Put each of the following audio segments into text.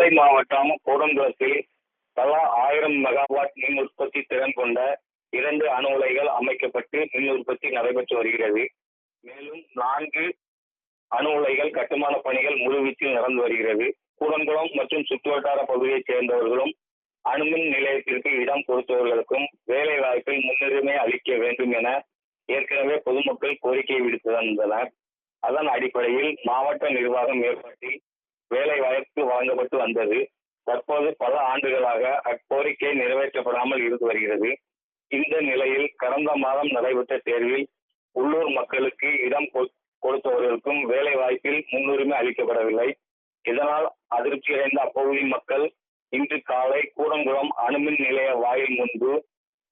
நெல்லை மாவட்டம் கூடங்குளத்தில் தலா 1000 மெகாவாட் மின் உற்பத்தி திறன் கொண்ட 2 அணு உலைகள் அமைக்கப்பட்டு மின் உற்பத்தி நடைபெற்று வருகிறது. மேலும் 4 அணு உலைகள் கட்டுமான பணிகள் முழுவீச்சில் நடந்து வருகிறது. கூடங்குளம் மற்றும் சுற்றுவட்டார பகுதியைச் சேர்ந்தவர்களும் அணுமின் நிலையத்திற்கு இடம் கொடுத்தவர்களுக்கும் வேலை வாய்ப்பில் முன்னுரிமை அளிக்க வேண்டும் என ஏற்கனவே பொதுமக்கள் கோரிக்கை விடுத்து வந்தனர். அதன் அடிப்படையில் மாவட்ட நிர்வாகம் ஏற்படுத்தி வேலை வாய்ப்பு வழங்கப்பட்டு வந்தது. தற்போது பல ஆண்டுகளாக அக்கோரிக்கை நிறைவேற்றப்படாமல் இருந்து வருகிறது. இந்த நிலையில் கடந்த மாதம் நடைபெற்ற தேர்வில் உள்ளூர் மக்களுக்கு இடம் கொடுத்தவர்களுக்கும் வேலை வாய்ப்பில் முன்னுரிமை அளிக்கப்படவில்லை. இதனால் அதிர்ச்சியடைந்த அப்பகுதி மக்கள் இன்று காலை கூடங்குளம் அணுமின் நிலைய வாயில் முன்பு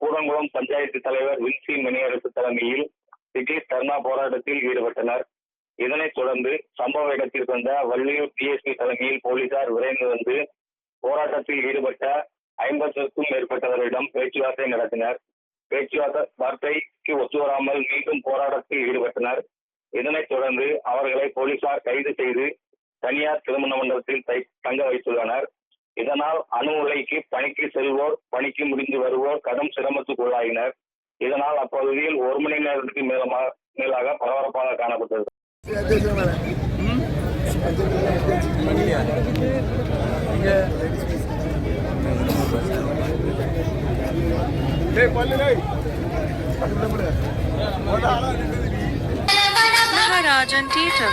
கூடங்குளம் பஞ்சாயத்து தலைவர் வின்சி மணியரசு தலைமையில் திடீர் தர்ணா போராட்டத்தில் ஈடுபட்டனர். இதனைத் தொடர்ந்து சம்பவ இடத்திற்கு வந்த வள்ளியூர் டிஎஸ்பி தலைமையில் போலீசார் விரைந்து வந்து போராட்டத்தில் ஈடுபட்ட 50க்கும் மேற்பட்டவர்களிடம் பேச்சுவார்த்தை நடத்தினர். பேச்சுவார்த்தைக்கு ஒத்துவராமல் மீண்டும் போராட்டத்தில் ஈடுபட்டனர். இதனைத் தொடர்ந்து அவர்களை போலீசார் கைது செய்து தனியார் திருமண மண்டபத்தில் தங்க வைத்துள்ளனர். இதனால் அணு உலைக்கு பணிக்கு செல்வோர், பணிக்கு முடிந்து வருவோர் கடும் சிரமத்துக்குள்ளாயினர். இதனால் அப்பகுதியில் 1 மணி நேரத்துக்கு மேலாக பரபரப்பாக காணப்பட்டது. Maharajan Theatre.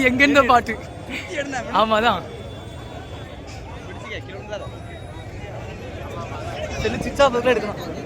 எங்க பாட்டு ஆமாதான் எடுக்கணும்.